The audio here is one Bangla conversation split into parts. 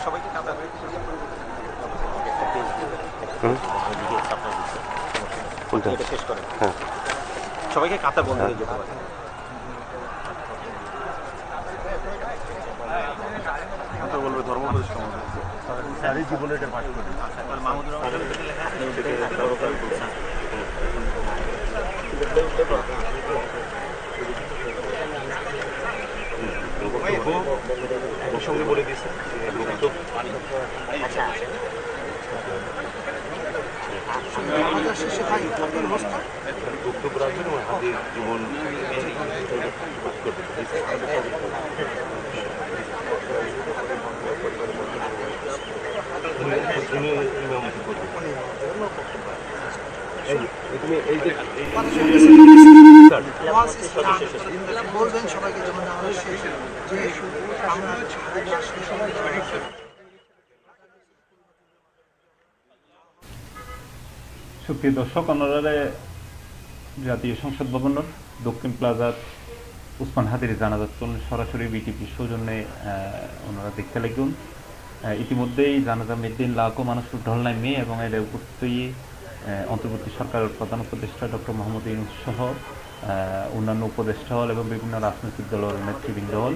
সবাইকে কাতার এটা শেষ করেন, সবাইকে কাতার বন্ধ হয়ে যেতে পারে। বলবে ধর্ম জীবনে এটা পাঠ করেন মাহমুদুর সঙ্গে বলে দিয়েছে হাতের জীবন বলবেন সবাইকে যেমন সুপ্রিয় দর্শক, অনারে জাতীয় সংসদ ভবনের দক্ষিণ প্লাজার উসমান হাদির জানাজা চলুন সরাসরি বিটিপির সৌজন্যে ওনারা দেখতে লাগুন। ইতিমধ্যেই জানাজা মেদিন লাখো মানুষ ঢলনায় মেয়ে এবং এর উপস্থিত অন্তর্বর্তী সরকারের প্রধান উপদেষ্টা ডক্টর মোহাম্মদ ইউনূস সহ অন্যান্য উপদেষ্টা হল এবং বিভিন্ন রাজনৈতিক দলের নেতৃবৃন্দ হল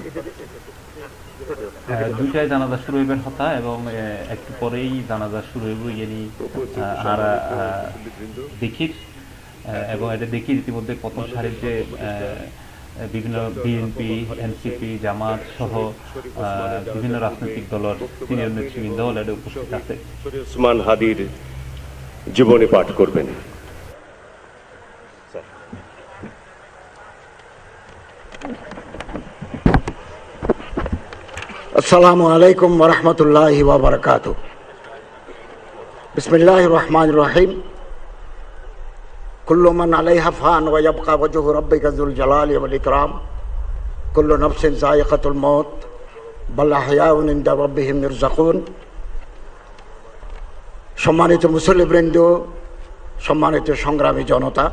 দুইটায় জানাজা শুরু হইবার কথা এবং একটু পরেই জানাজা শুরু হইব ইয়েনি আর দেখির এবং এটা দেখি ইতিমধ্যে প্রথম সারির যে বিভিন্ন বিএনপি, এনসিপি, জামাত সহ বিভিন্ন রাজনৈতিক দলের সিনিয়র নেতৃবৃন্দ হল এটা উপস্থিত আছে। উসমান হাদির জীবনী পাঠ করবেন। আসসালামু আলাইকুম ওয়া রাহমাতুল্লাহি ওয়া বারাকাতুহু। বিসমিল্লাহির রহমানির রহিম। কুল্লু মান আলাইহা ফান ওয়া ইয়াবকা ওয়াজহু রাব্বিকা যুল জালালি ওয়াল ইকরাম। কুল্লু নাফসিন যায়িকাতুল মাউত বাল আহইয়াউন ইনদা রাব্বিহিম ইরযাকুন। সম্মানিত মুসল্লিবৃন্দ, সম্মানিত সংগ্রামী জনতা,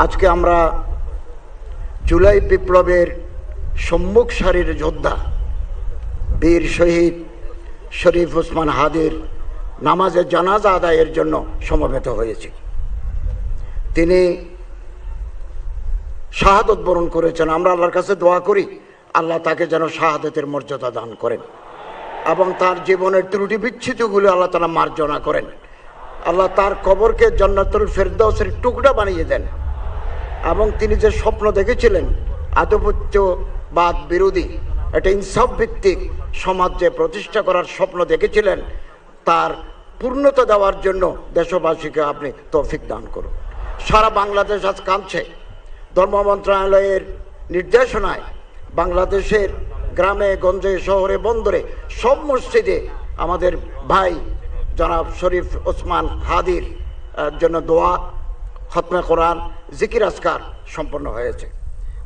আজকে আমরা জুলাই বিপ্লবের সম্মুখ সারির যোদ্ধা বীর শহীদ শরীফ ওসমান হাদির নামাজে জানাজা আদায়ের জন্য সমবেত হয়েছি। তিনি শাহাদত বরণ করেছেন। আমরা আল্লাহর কাছে দোয়া করি আল্লাহ তাকে যেন শাহাদতের মর্যাদা দান করেন এবং তার জীবনের ত্রুটি বিচ্ছুতিগুলো আল্লাহ তাআলা মার্জনা করেন। আল্লাহ তার কবরকে জান্নাতুল ফেরদাউসের টুকরা বানিয়ে দেন এবং তিনি যে স্বপ্ন দেখেছিলেন আধিপত্যবাদ বিরোধী একটা ইনসাফ ভিত্তিক সমাজ যে প্রতিষ্ঠা করার স্বপ্ন দেখেছিলেন তার পূর্ণতা দেওয়ার জন্য দেশবাসীকে আপনি তৌফিক দান করুন। সারা বাংলাদেশ আজ কাঁদছে। ধর্ম মন্ত্রণালয়ের নির্দেশনায় বাংলাদেশের গ্রামে গঞ্জে শহরে বন্দরে সব মসজিদে আমাদের ভাই জনাব শরীফ ওসমান হাদির জন্য দোয়া, খতমে কোরআন, জিকির আজকার সম্পন্ন হয়েছে।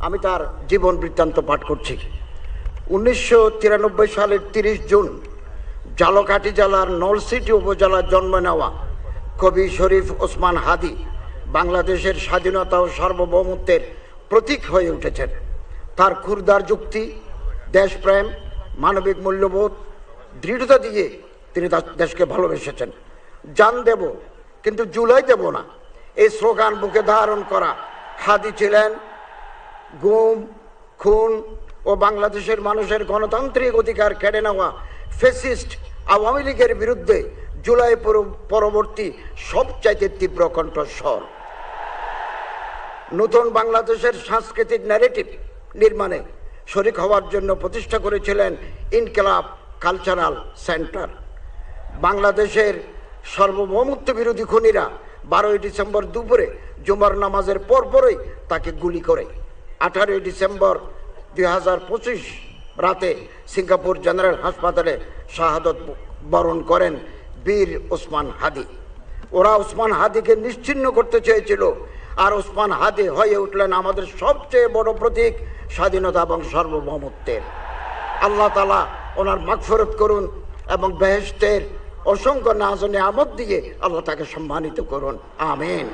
আমি তার জীবন বৃত্তান্ত পাঠ করছি। 1993 সালের 30 জুন ঝালকাঠি জেলার নলছিটি উপজেলার জন্ম নেওয়া কবি শরীফ ওসমান হাদি বাংলাদেশের স্বাধীনতা ও সার্বভৌমত্বের প্রতীক হয়ে উঠেছেন। তার ক্ষুরদার যুক্তি, দেশপ্রেম, মানবিক মূল্যবোধ, দৃঢ়তা দিয়ে তিনি দেশকে ভালোবেসেছেন। জান দেব কিন্তু জুলাই দেব না, এই স্লোগান বুকে ধারণ করা হাদি ছিলেন গুম, খুন ও বাংলাদেশের মানুষের গণতান্ত্রিক অধিকার কেড়ে নেওয়া ফ্যাসিস্ট আওয়ামী লীগের বিরুদ্ধে জুলাই পরবর্তী সবচাইতে তীব্র কণ্ঠস্বর। নতুন বাংলাদেশের সাংস্কৃতিক ন্যারেটিভ নির্মাণে শরিক হওয়ার জন্য প্রতিষ্ঠা করেছিলেন ইনকিলাব কালচারাল সেন্টার। বাংলাদেশের সার্বভৌমত্ব বিরোধী খুনিরা 12ই ডিসেম্বর দুপুরে জুমার নামাজের পরপরই তাকে গুলি করে 18ই ডিসেম্বর 2025 রাতে সিঙ্গাপুর জেনারেল হাসপাতালে শাহাদত বরণ করেন বীর ওসমান হাদি। ওরা ওসমান হাদিকে নিশ্চিহ্ন করতে চেয়েছিল, আর ওসমান হাদি হয়ে উঠলেন আমাদের সবচেয়ে বড় প্রতীক স্বাধীনতা এবং সার্বভৌমত্বের। আল্লাহ তাআলা ওনার মাগফিরাত করুন এবং বেহেশতের অসংখ্য নাজ ও নিয়ামত দিয়ে আল্লাহ তাকে সম্মানিত করুন, আমিন।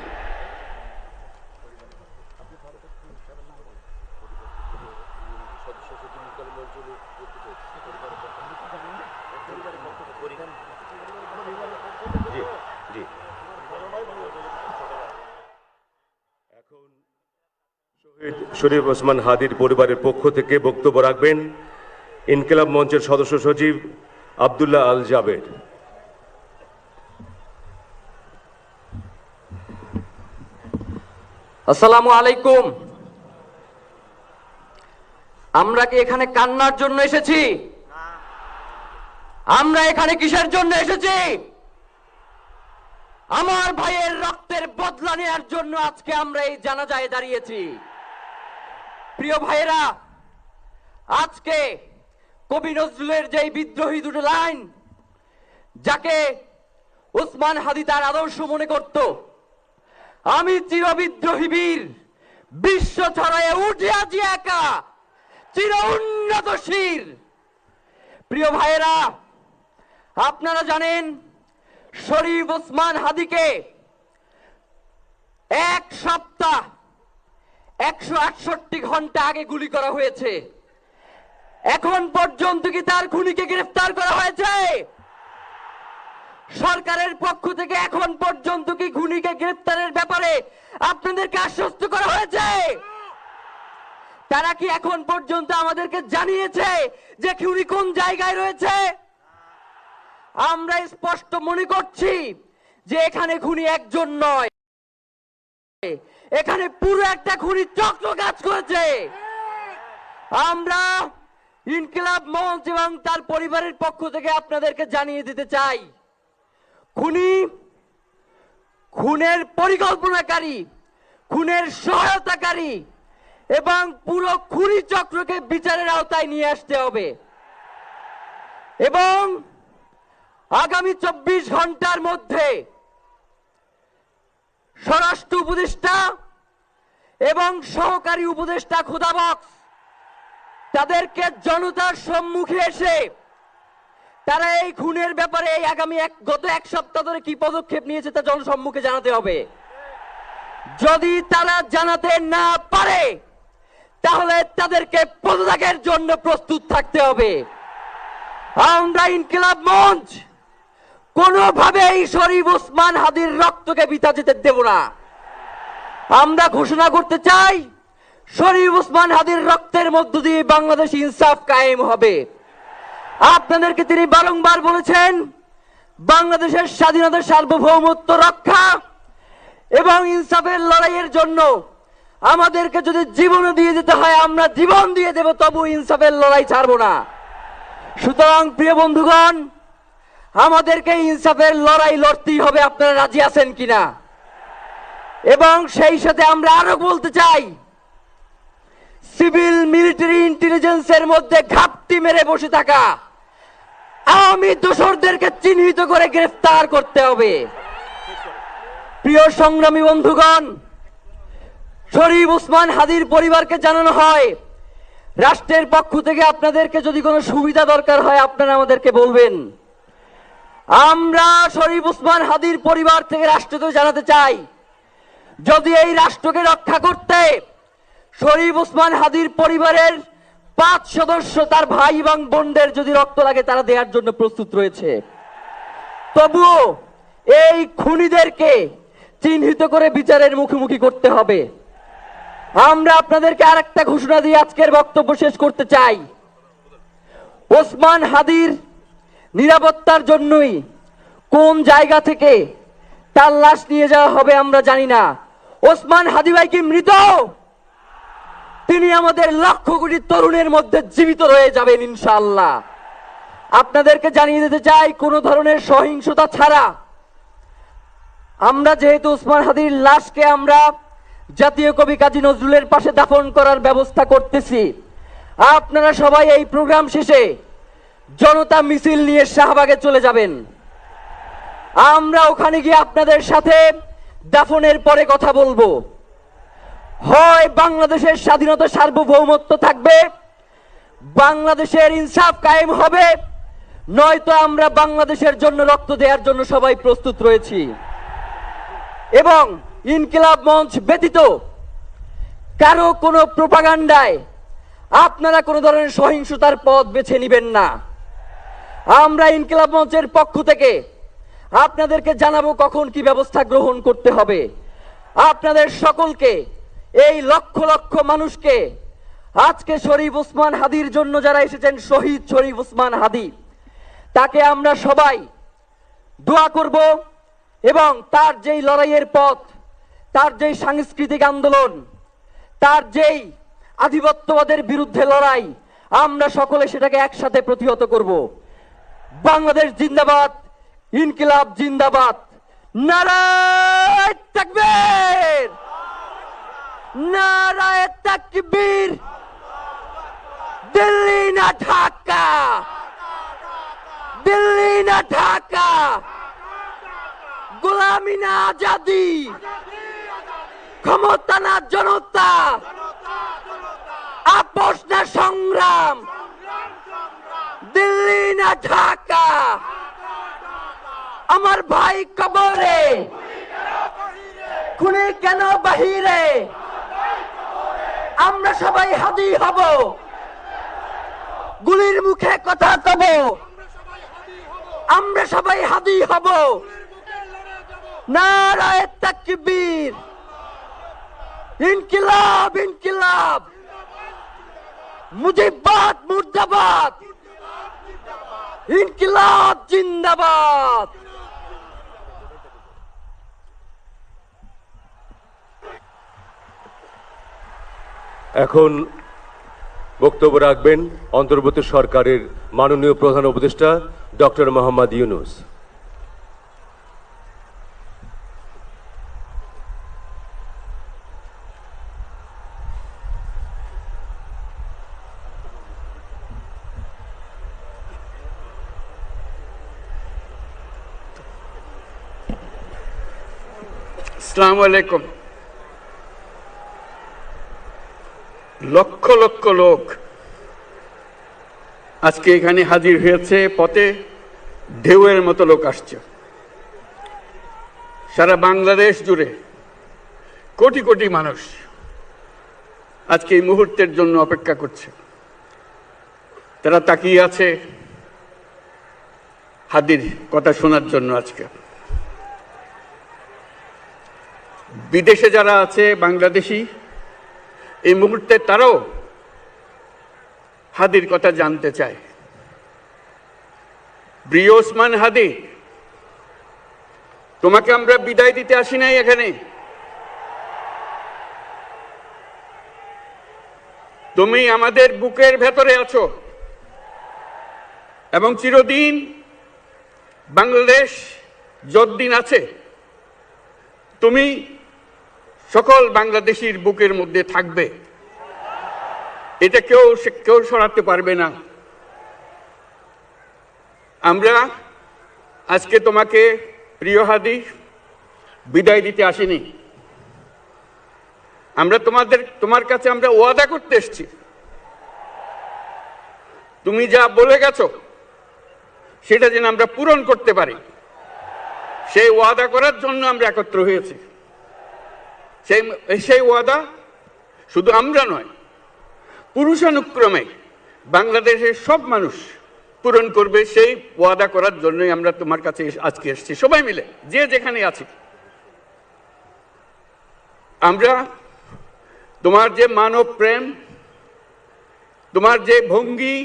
শরীফ ওসমান হাদির পরিবারের পক্ষ থেকে বক্তব্য রাখবেন ইনকিলাব মঞ্চের সদস্য সচিব আব্দুল্লাহ আল জাবের। আসসালামু আলাইকুম। আমরা কি এখানে কান্নার জন্য এসেছি? আমরা এখানে কিসের জন্য এসেছি? আমার ভাইয়ের রক্তের বদলা নেওয়ার জন্য আজকে আমরা এই জানাজায় দাঁড়িয়েছি। প্রিয় ভাইয়েরা, আজকে কবি নজরুলের যেই বিদ্রোহী দুটো লাইন, যাকে ওসমান হাদি তার আদর্শ মনে করত, আমি চিরবিদ্রোহী বীর, বিশ্ব ছড়ায় উঠে আজি একা, চির উন্নত শির। প্রিয় ভাইয়েরা, আপনারা জানেন শরীফ ওসমান হাদিকে এক সপ্তাহ 168 ঘন্টা আগে গুলি করা হয়েছে। এখন পর্যন্ত কি তার খুনিকে গ্রেফতার করা হয়েছে? সরকারের পক্ষ থেকে এখন পর্যন্ত কি খুনিকে গ্রেফতারের ব্যাপারে আপনাদেরকে আশ্বস্ত করা হয়েছে? তারা কি এখন পর্যন্ত আমাদেরকে জানিয়েছে যে খুনি কোন জায়গায় রয়েছে? আমরা স্পষ্ট মনে করছি যে এখানে খুনি একজন নয়, এখানে পুরো একটা খুনি চক্র কাজ করেছে। আমরা ইনকিলাব মঞ্চ এবং তার পরিবারের পক্ষ থেকে আপনাদেরকে জানিয়ে দিতে চাই, খুনের পরিকল্পনাকারী, খুনের সহায়তাকারী এবং পুরো খুনি চক্রকে বিচারের আওতায় নিয়ে আসতে হবে এবং আগামী 24 ঘন্টার মধ্যে স্বরাষ্ট্র উপদেষ্টা এবং সহকারী উপদেষ্টা খোদাবক্স তাদেরকে জনতার সম্মুখে এসে তারা এই খুনের ব্যাপারে এই আগামী গত এক সপ্তাহ ধরে কি পদক্ষেপ নিয়েছে তা জনসম্মুখে জানাতে হবে। যদি তারা জানাতে না পারে তাহলে তাদেরকে পদত্যাগের জন্য প্রস্তুত থাকতে হবে। আমরা ইনকিলাব মঞ্চ কোনোভাবেই শরীফ ওসমান হাদির রক্তকে বৃথা যেতে দেব না। আমরা ঘোষণা করতে চাই, শরীফ ওসমান হাদির রক্তের মধ্য দিয়ে বাংলাদেশ ইনসাফ কায়েম হবে। আপনাদেরকে তিনি বারংবার বলেছেন, বাংলাদেশের স্বাধীনতা, সার্বভৌমত্ব রক্ষা এবং ইনসাফের লড়াইয়ের জন্য আমাদেরকে যদি জীবন দিয়ে দিতে হয় আমরা জীবন দিয়ে দেব, তবু ইনসাফের লড়াই ছাড়বো না। সুতরাং প্রিয় বন্ধুগণ, আমাদেরকে ইনসাফের লড়াই লড়তেই হবে। আপনারা রাজি আছেন কিনা? এবং সেই সাথে আমরা আরো বলতে চাই, সিভিল মিলিটারি ইন্টেলিজেন্সের মধ্যে ঘাপটি মেরে বসে থাকা আওয়ামী দোসরদেরকে চিহ্নিত করে গ্রেফতার করতে হবে। প্রিয় সংগ্রামী বন্ধুগণ, শরীফ ওসমান হাদির পরিবারকে জানানো হয়, রাষ্ট্রের পক্ষ থেকে আপনাদেরকে যদি কোনো সুবিধা দরকার হয় আপনারা আমাদেরকে বলবেন। আমরা শরীফ ওসমান হাদির পরিবার থেকে রাষ্ট্রকে জানাতে চাই, যদি এই রাষ্ট্রকে রক্ষা করতে শরীফ ওসমান হাদির পরিবারের 5 সদস্য, তার ভাই এবং বোনদের যদি রক্ত লাগে তারা দেওয়ার জন্য প্রস্তুত রয়েছে, তবুও এই খুনিদেরকে চিহ্নিত করে বিচারের মুখোমুখি করতে হবে। আমরা আপনাদেরকে আরেকটা ঘোষণা দিয়ে আজকের বক্তব্য শেষ করতে চাই, ওসমান হাদির নিরাপত্তার জন্যই কোন জায়গা থেকে তার লাশ নিয়ে যাওয়া হবে আমরা জানি না। ওসমান হাদি ভাই কি মৃত? তিনি আমাদের লক্ষ কোটি তরুণের মধ্যে জীবিত রয়ে যাবেন ইনশাআল্লাহ। আপনাদেরকে জানিয়ে দিতে চাই, কোন ধরনের সহিংসতা ছাড়া আমরা যেহেতু ওসমান হাদির লাশকে আমরা জাতীয় কবি কাজী নজরুলের পাশে দাফন করার ব্যবস্থা করতেছি, আপনারা সবাই এই প্রোগ্রাম শেষে জনতা মিছিল নিয়ে শাহবাগে চলে যাবেন। আমরা ওখানে গিয়ে আপনাদের সাথে দাফনের পরে কথা বলবো। হয় বাংলাদেশের স্বাধীনতা, সার্বভৌমত্ব থাকবে, বাংলাদেশের ইনসাফ কায়েম হবে, নয়তো আমরা বাংলাদেশের জন্য রক্ত দেওয়ার জন্য সবাই প্রস্তুত রয়েছি। এবং ইনকিলাব মঞ্চ ব্যতীত কারো কোনো প্রোপাগান্ডায় আপনারা কোনো ধরনের সহিংসতার পথ বেছে নেবেন না। আমরা ইনকিলাব মঞ্চের পক্ষ থেকে আপনাদেরকে জানাবো কখন কি ব্যবস্থা গ্রহণ করতে হবে। আপনাদের সকলকে এই লক্ষ লক্ষ মানুষকে আজকে শরীফ ওসমান হাদির জন্য যারা এসেছেন, শহীদ শরীফ ওসমান হাদি, তাকে আমরা সবাই দোয়া করব এবং তার যেই লড়াইয়ের পথ, তার যেই সাংস্কৃতিক আন্দোলন, তার যেই আধিপত্যবাদের বিরুদ্ধে লড়াই, আমরা সকলে সেটাকে একসাথে প্রতিহত করব। বাংলাদেশ জিন্দাবাদ, ইনকিলাব জিন্দাবাদ, নারায়ে তাকবীর, নারায়ে তাকবীর। দিল্লি না ঢাকা, দিল্লি না ঢাকা, গোলামি না আজাদি, ক্ষমতা না জনতা, আপোষ না সংগ্রাম, দিল্লি না ঢাকা। আমার ভাই কবরে, খুনি কেন বাহিরে, আমরা সবাই হাদি হব, গুলির মুখে কথা কব, আমরা সবাই হাদি হব। নারায়ে তাকবীর, ইনকিলাব ইনকিলাব, মুজিবাদ মুর্দাবাদ, ইনকিলাব জিন্দাবাদ। এখন বক্তব্য রাখবেন অন্তর্বর্তী সরকারের মাননীয় প্রধান উপদেষ্টা ডক্টর মোহাম্মদ ইউনূস। আসসালামু আলাইকুম। লক্ষ লক্ষ লোক আজকে এখানে হাজির হয়েছে, পথে ঢেউয়ের মতো লোক আসছে। সারা বাংলাদেশ জুড়ে কোটি কোটি মানুষ আজকে এই মুহূর্তের জন্য অপেক্ষা করছে। তারা তাকিয়ে আছে হাদির কথা শোনার জন্য। আজকে বিদেশে যারা আছে বাংলাদেশি, এই মুহূর্তে তারাও হাদির কথা জানতে চায়। প্রিয় ওসমান হাদি, তোমাকে আমরা বিদায় দিতে আসি নাই এখানে। তুমি আমাদের বুকের ভেতরে আছো এবং চিরদিন বাংলাদেশ যতদিন আছে তুমি সকল বাংলাদেশির বুকের মধ্যে থাকবে। এটা কেউ সরাতে পারবে না। আমরা আজকে তোমাকে প্রিয় হাদি বিদায় দিতে আসিনি। আমরা তোমার কাছে আমরা ওয়াদা করতে এসেছি। তুমি যা বলে গেছো সেটা যেন আমরা পূরণ করতে পারি, সেই ওয়াদা করার জন্য আমরা একত্র হয়েছি। সেই ওয়াদা শুধু আমরা নয়, পুরুষানুক্রমে বাংলাদেশের সব মানুষ পূরণ করবে। সেই ওয়াদা করার জন্যই আমরা তোমার কাছে আজকে এসেছি, সবাই মিলে যে যেখানে আছি। আমরা তোমার যে মানব প্রেম, তোমার যে ভঙ্গি,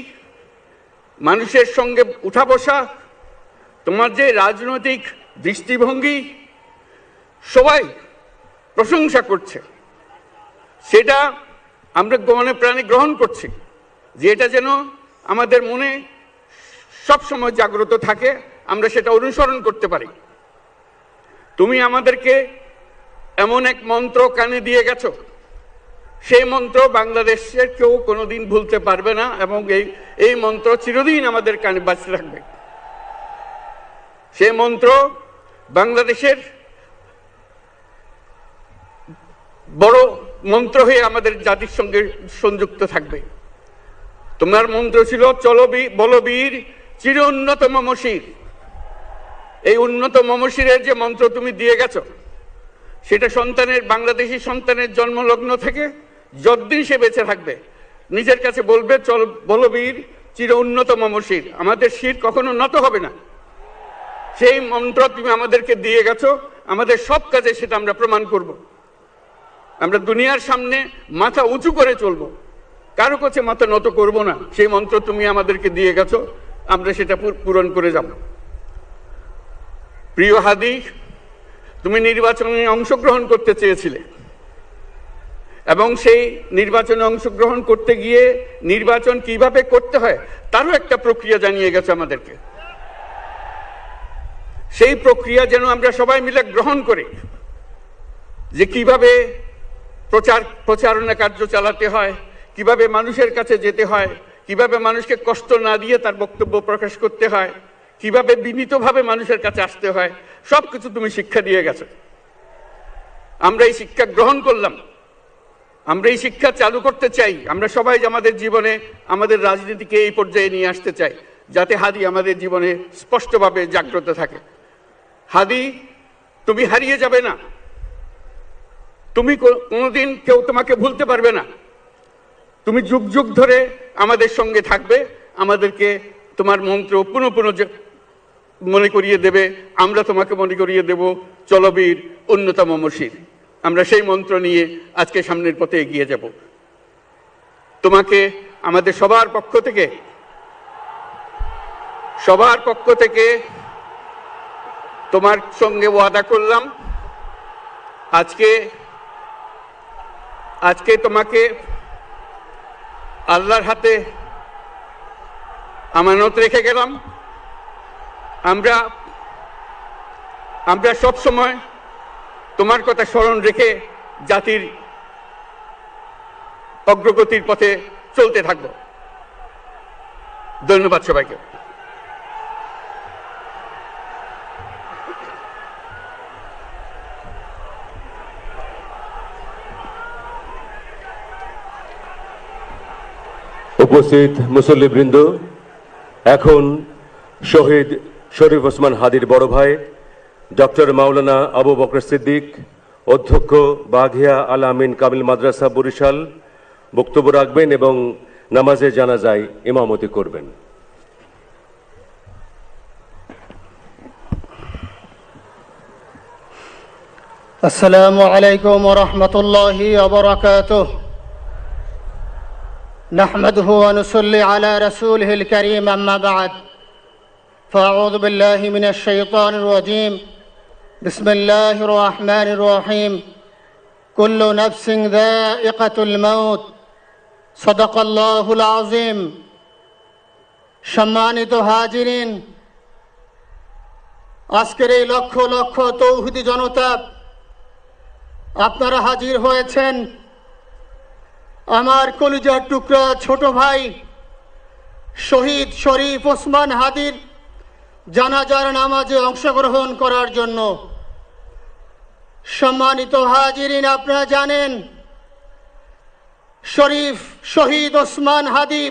মানুষের সঙ্গে উঠা বসা, তোমার যে রাজনৈতিক দৃষ্টিভঙ্গি, সবাই প্রশংসা করছে। সেটা আমরা মনে প্রাণে গ্রহণ করছি, যে এটা যেন আমাদের মনে সব সময় জাগ্রত থাকে, আমরা সেটা অনুসরণ করতে পারি। তুমি আমাদেরকে এমন এক মন্ত্র কানে দিয়ে গেছো, সেই মন্ত্র বাংলাদেশের কেউ কোনোদিন ভুলতে পারবে না এবং এই মন্ত্র চিরদিন আমাদের কানে বাঁচতে থাকবে। সেই মন্ত্র বাংলাদেশের বড় মন্ত্র হয়ে আমাদের জাতির সঙ্গে সংযুক্ত থাকবে। তোমার মন্ত্র ছিল চলো বলবীর চির উন্নত মমশির। এই উন্নত মমশিরের যে মন্ত্র তুমি দিয়ে গেছো, সেটা বাংলাদেশি সন্তানের জন্মলগ্ন থেকে যতদিন সে বেঁচে থাকবে নিজের কাছে বলবে চল বলবীর চির উন্নত মমশির, আমাদের শির কখনো নত হবে না। সেই মন্ত্র তুমি আমাদেরকে দিয়ে গেছো, আমাদের সব কাজে সেটা আমরা প্রমাণ করব। আমরা দুনিয়ার সামনে মাথা উঁচু করে চলবো, কারো কাছে মাথা নত করব না। সেই মন্ত্র তুমি আমাদেরকে দিয়ে গেছো, আমরা সেটা পূরণ করে যাব। প্রিয় হাদি, তুমি নির্বাচনে অংশগ্রহণ করতে চেয়েছিলে এবং সেই নির্বাচনে অংশগ্রহণ করতে গিয়ে নির্বাচন কিভাবে করতে হয় তারও একটা প্রক্রিয়া জানিয়ে গেছে আমাদেরকে। সেই প্রক্রিয়া যেন আমরা সবাই মিলে গ্রহণ করি, যে কিভাবে প্রচারণা কার্য চালাতে হয়, কিভাবে মানুষের কাছে যেতে হয়, কিভাবে মানুষকে কষ্ট না দিয়ে তার বক্তব্য প্রকাশ করতে হয়, কিভাবে বিনীতভাবে মানুষের কাছে আসতে হয়, সবকিছু তুমি শিক্ষা দিয়ে গেছো। আমরা এই শিক্ষা গ্রহণ করলাম, আমরা এই শিক্ষা চালু করতে চাই। আমরা সবাই আমাদের জীবনে আমাদের রাজনীতিকে এই পর্যায়ে নিয়ে আসতে চাই, যাতে হাদি আমাদের জীবনে স্পষ্টভাবে জাগ্রত থাকে। হাদি, তুমি হারিয়ে যাবে না, তুমি কোনোদিন কেউ তোমাকে ভুলতে পারবে না। তুমি যুগ যুগ ধরে আমাদের সঙ্গে থাকবে, আমাদেরকে তোমার মন্ত্র পুনঃ পুনঃ মনে করিয়ে দেবে, আমরা তোমাকে মনে করিয়ে দেব চলবীর অন্যতম মশির। আমরা সেই মন্ত্র নিয়ে আজকে সামনের পথে এগিয়ে যাব। তোমাকে আমাদের সবার পক্ষ থেকে তোমার সঙ্গে ওয়াদা করলাম, আজকে তোমাকে আল্লাহর হাতে আমানত রেখে গেলাম। আমরা সব সময় তোমার কথা স্মরণ রেখে জাতির অগ্রগতির পথে চলতে থাকব। ধন্যবাদ সবাইকে। উপস্থিত মুসল্লিবৃন্দ, এখন শহীদ শরীফ ওসমান হাদির বড় ভাই ডক্টর মাওলানা আবু বকর সিদ্দিক, অধ্যক্ষ বাঘিয়া আল আমিন কামিল মাদ্রাসা বরিশাল, বক্তব্য রাখবেন এবং নামাজে জানাজায় ইমামতি করবেন। السلام عليكم ورحمة الله وبركاته. نحمده ونصلي على رسوله الكريم، أما بعد، فأعوذ بالله من الشيطان الرجيم. بسم الله الرحمن الرحيم. كل نفس ذائقة الموت. صدق الله العظيم. সম্মানিত হাজিরিন, আজকের এই লক্ষ লক্ষ তৌহিদি জনতা, আপনারা হাজির হয়েছেন আমার কলিজার টুকরা ছোট ভাই শহীদ শরীফ ওসমান হাদির জানাজার নামাজে অংশগ্রহণ করার জন্য। সম্মানিত হাজিরিন, আপনারা জানেন শহীদ ওসমান হাদি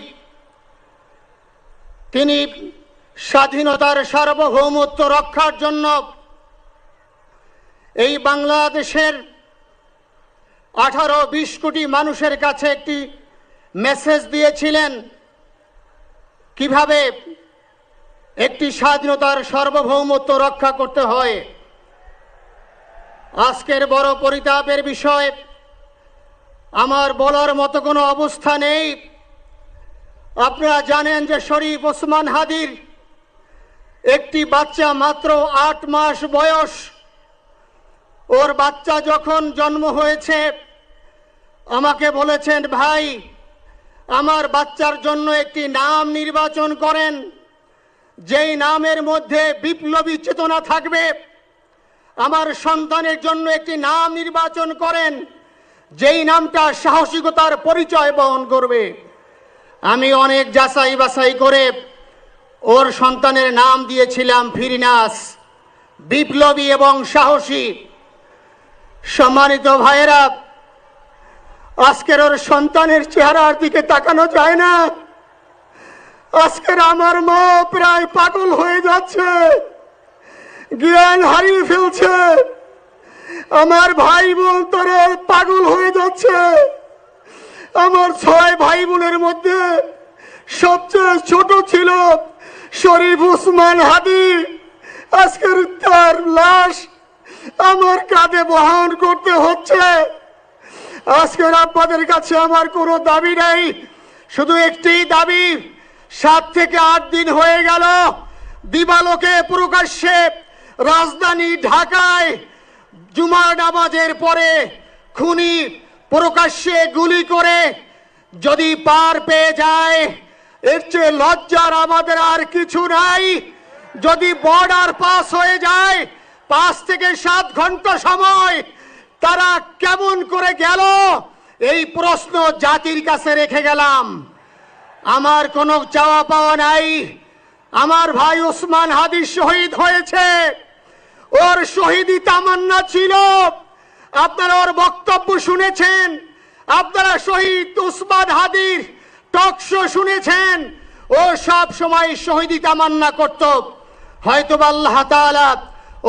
তিনি স্বাধীনতার সার্বভৌমত্ব রক্ষার জন্য এই বাংলাদেশের 18-20 কোটি মানুষের কাছে একটি মেসেজ দিয়েছিলেন, কিভাবে একটি স্বাধীনতার সার্বভৌমত্ব রক্ষা করতে হয়। আজকের বড় পরিতাপের বিষয়, আমার বলার মতো কোনো অবস্থা নেই। আপনারা জানেন যে শরীফ ওসমান হাদির একটি বাচ্চা মাত্র 8 মাস বয়স। ওর বাচ্চা যখন জন্ম হয়েছে আমাকে বলেছেন, ভাই আমার বাচ্চার জন্য একটি নাম নির্বাচন করেন, যেই নামের মধ্যে বিপ্লবী চেতনা থাকবে। আমার সন্তানের জন্য একটি নাম নির্বাচন করেন, যেই নামটা সাহসিকতার পরিচয় বহন করবে। আমি অনেক যাচাই বাছাই করে ওর সন্তানের নাম দিয়েছিলাম ফিরনাস, বিপ্লবী এবং সাহসী। সম্মানিত ভাইয়েরা, আজকের ওর সন্তানের চেহারার দিকে তাকানো যায় না। আজকের আমার মা প্রায় পাগল হয়ে যাচ্ছে, জ্ঞান হারিয়ে ফেলছে। আমার ভাই বোন তারা পাগল হয়ে যাচ্ছে। আমার 6 ভাই বোনের মধ্যে সবচেয়ে ছোট ছিল শরীফ ওসমান হাদি। আজকের তার লাশ আমার কাঁধে বহন করতে হচ্ছে। আজকের আপনাদের কাছে আমার কোনো দাবি নেই, শুধু একটি দাবি। 7 থেকে 8 দিন হয়ে গেল দিবালোকে প্রকাশ্যে রাজধানী ঢাকায় জুমার নামাজের পরে খুনি প্রকাশ্যে গুলি করে যদি পার পেয়ে যায়, এর চেয়ে লজ্জার আমাদের আর কিছু নাই। যদি বর্ডার পাস হয়ে যায়, 5 থেকে 7 ঘন্টা সময় তারা কেমন করে গেল, এই প্রশ্ন জাতির কাছে রেখে গেলাম। আমার কোনো চাওয়া পাওয়া নাই। আমার ভাই ওসমান হাদি শহীদ হয়েছে, ওর শহীদি তামান্না ছিল। আপনারা ওর বক্তব্য শুনেছেন, আপনারা শহীদ ওসমান হাদির টক শো শুনেছেন। ও সব সময় শহীদি তামান্না করত। হয়তো আল্লাহ তাআলা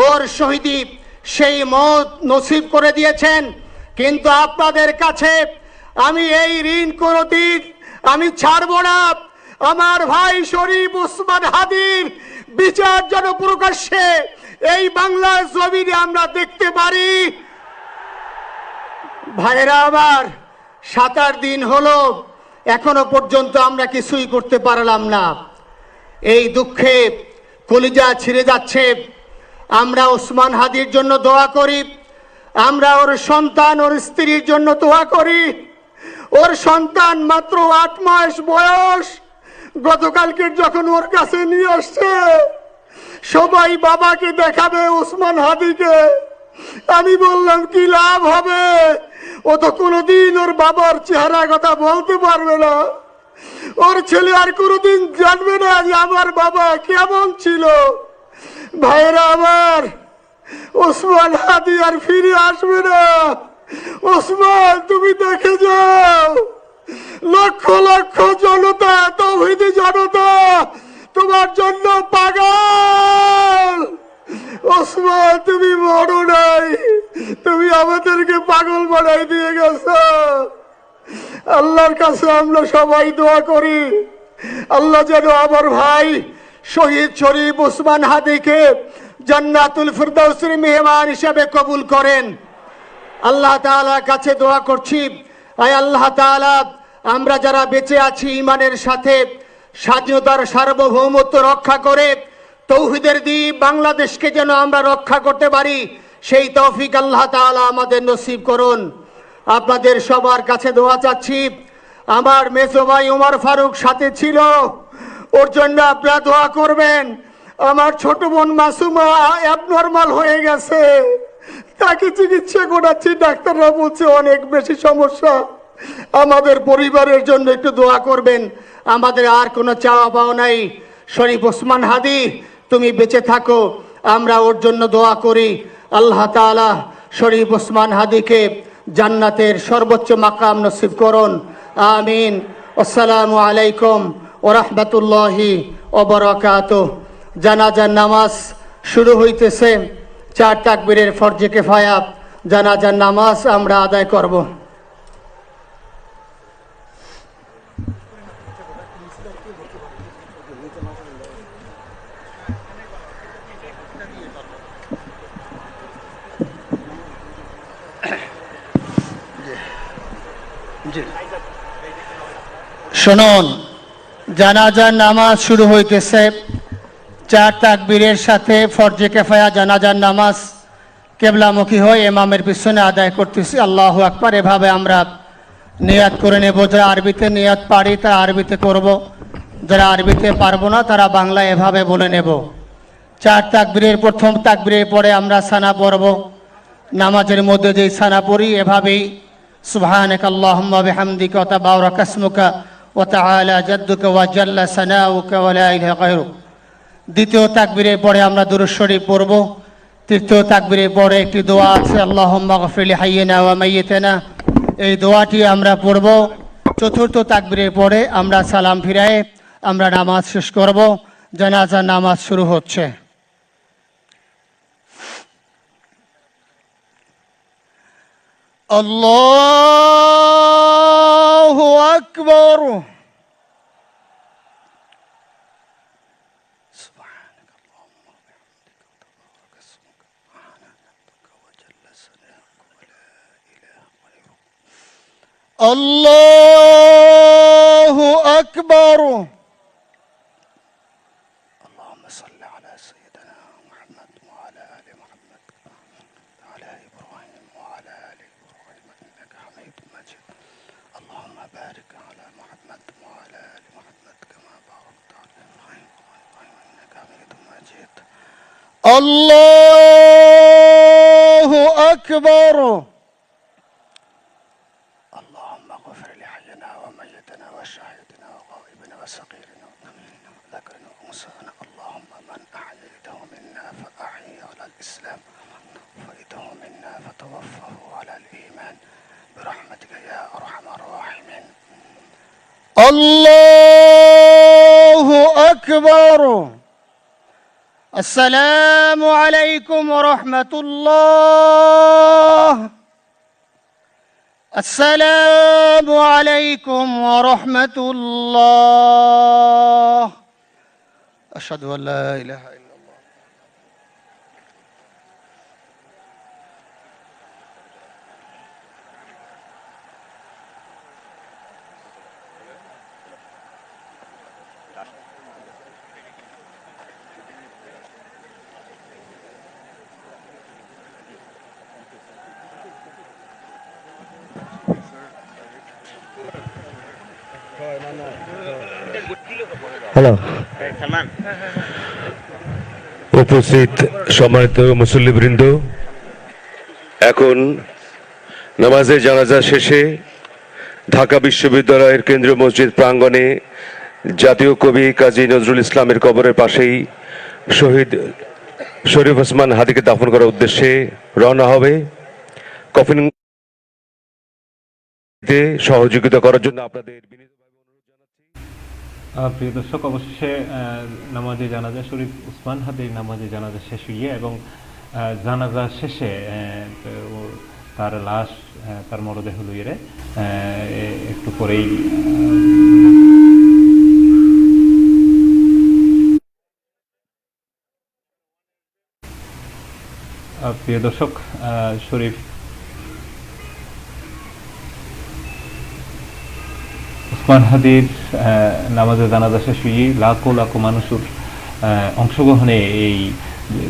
ওর শহীদি সেই মত নসিব করে দিয়েছেন। কিন্তু আপনাদের কাছে আমি এই ঋণ কোনদিন আমি ছাড়ব না। আমার ভাই শরীফ ওসমান হাদির বিচার যেন প্রকাশ্যে এই বাংলার জমিনে আমরা দেখতে পারি। ভাইরা আমার, 7-8 দিন হলো, এখনো পর্যন্ত আমরা কিছুই করতে পারলাম না। এই দুঃখে কলিজা ছিঁড়ে যাচ্ছে। আমরা ওসমান হাদির জন্য দোয়া করি, আমরা ওর সন্তান ওর স্ত্রীর জন্য দোয়া করি। ওর সন্তান মাত্র 8 মাস বয়স। গতকালকে যখন ওর কাছে নিয়ে আসছে, সবাই বাবাকে দেখাবে ওসমান হাদিকে। আমি বললাম কি লাভ হবে, ও তো কোনোদিন ওর বাবার চেহারা কথা বলতে পারবে না। ওর ছেলে আর কোনোদিন জানবে না যে আমার বাবা কেমন ছিল। ভাইরা আমার, ওসমান হাদি আর ফিরে আসবে না। ওসমান, তুমি দেখে যাও, লক্ষ লক্ষ জনতা, তৌহিদি জনতা তোমার জন্য পাগল। ওসমান, তুমি মরো নাই, তুমি আমাদেরকে পাগল বানাই দিয়ে গেছো। আল্লাহর কাছে আমরা সবাই দোয়া করি, আল্লাহ যেন আমার ভাই শহীদ শরীফ ওসমান হাদিকে জান্নাতুল ফিরদাউসের মেহমান হিসেবে কবুল করেন। আল্লাহ তাআলার কাছে দোয়া করছি, আয় আল্লাহ তাআলা, আমরা যারা বেঁচে আছি ঈমানের সাথে স্বাধীনতার সার্বভৌমত্ব রক্ষা করে তৌহিদের দ্বীপ বাংলাদেশকে যেন আমরা রক্ষা করতে পারি, সেই তৌফিক আল্লাহ তাআলা আমাদের নসিব করুন। আপনাদের সবার কাছে দোয়া চাচ্ছি। আমার মেজো ভাই ওমর ফারুক সাথে ছিল, ওর জন্য আপনারা দোয়া করবেন। আমার ছোট বোন মাসুমা অ্যাবনর্মাল হয়ে গেছে, তাকে চিকিৎসা করাচ্ছি, ডাক্তাররা বলছে অনেক বেশি সমস্যা। আমাদের পরিবারের জন্য একটু দোয়া করবেন। আমাদের আর কোনো চাওয়া পাওয়া নাই। শরীফ ওসমান হাদি, তুমি বেঁচে থাকো, আমরা ওর জন্য দোয়া করি। আল্লাহ তাআলা শরীফ ওসমান হাদিকে জান্নাতের সর্বোচ্চ মাকাম নসিব করুন। আমিন। আসসালামু আলাইকুম ওয়া রাহমাতুল্লাহি ওয়া বারাকাতুহু। জানাজার নামাজ শুরু হইতেছে। 4 তাকবীরের ফরজে কিফায়া জানাজার নামাজ আমরা আদায় করব। শুনুন, জানাজার নামাজ শুরু হইতেছে। 4 তাকবীরের সাথে ফরজে কিফায়া জানাজার নামাজ কেবলামুখী হয়ে ইমামের পিছনে আদায় করতেছি। আল্লাহু আকবার। এভাবে আমরা নিয়াত করে নেব। যারা আরবিতে নিয়াত পারি তারা আরবিতে করব, যারা আরবিতে পারবো না তারা বাংলায় এভাবে বলে নেব। 4 তাকবীরের প্রথম তাকবীরের পরে আমরা সানা পড়ব। নামাজের মধ্যে যেই সানা পড়ি এভাবেই সুবহানাকা আল্লাহুম্মা বিহামদিকা ওয়া তাবারাকা ইসমুকা ওয়া তাআলা জাদ্দুকা ওয়া জাল্লা সানাউকা ওয়া লা ইলাহা গায়রুক। দ্বিতীয় তাকবীরের পরে আমরা দুরূদ শরীফ পড়ব। তৃতীয় তাকবীরের পরে একটি দোয়া আছে, আল্লাহুম্মা গফির লিহাইয়িনা ওয়া মাইয়িতিনা, এই দোয়াটি আমরা পড়ব। চতুর্থ তাকবীরের পরে আমরা সালাম ফিরায়ে আমরা নামাজ শেষ করব। জানাজার নামাজ শুরু হচ্ছে। আল্লাহু আকবার। الله أكبر. اللهم صل على سيدنا محمد وعلى آل محمد وعلى إبراهيم وعلى آل إبراهيم إنك حميد مجيد. اللهم بارك على محمد وعلى آل محمد كما باركت على إبراهيم وعلى إبراهيم إنك حميد مجيد. الله أكبر. اللهم اغفر لحينا وميتنا وشاهدنا وغائبنا وصغيرنا وكبيرنا وذكرنا وانثانا. اللهم من احييته منا فاحيه على الاسلام ومن توفيته منا فتوفه على الايمان برحمتك يا ارحم الراحمين. الله اكبر. السلام عليكم ورحمه الله. السلام عليكم ورحمة الله. أشهد أن لا إله إلا الله. উপস্থিত সম্মানিত মুসল্লিবৃন্দ, এখন নামাজে জানাজা শেষে ঢাকা বিশ্ববিদ্যালয়ের কেন্দ্রীয় মসজিদ প্রাঙ্গণে জাতীয় কবি কাজী নজরুল ইসলামের কবরের পাশেই শহীদ শরীফ ওসমান হাদিকে দাফন করার উদ্দেশ্যে রওনা হবে। কফিন সহযোগিতা করার জন্য আপনাদের প্রিয় দর্শক, অবশেষে নামাজে জানাজা শরীফ উসমান হাদির নামাজে জানাজা শেষ হয়ে এবং জানাজা শেষে তার লাশ তার মরদেহ লইয়ে একটু পরেই প্রিয় দর্শক, শরীফ উসমান হাদির নামাজে জানাজা শেষ হয়ে লাখো লাখো মানুষের অংশগ্রহণে এই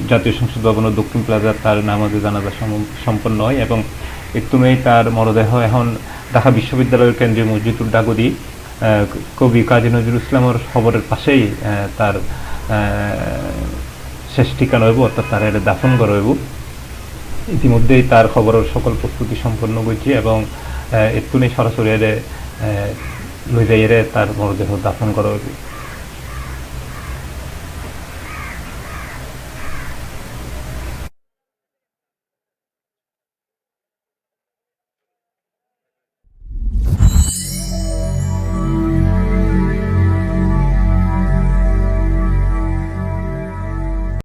জাতীয় সংসদ ভবনের দক্ষিণ প্লাজার তার নামাজে জানাজা সম্পন্ন হয় এবং একটুমেই তার মরদেহ এখন ঢাকা বিশ্ববিদ্যালয়ের কেন্দ্রীয় মসজিদুল ডাগদি কবি কাজী নজরুল ইসলামের খবরের পাশেই তার শেষ ঠিকানা হইব, অর্থাৎ তার এটা দাফন করা হইব। ইতিমধ্যেই তার খবরের সকল প্রস্তুতি সম্পন্ন হয়েছে এবং একটুনেই সরাসরি লই যাইয়ে তার মরদেহ দাফন করা হইব।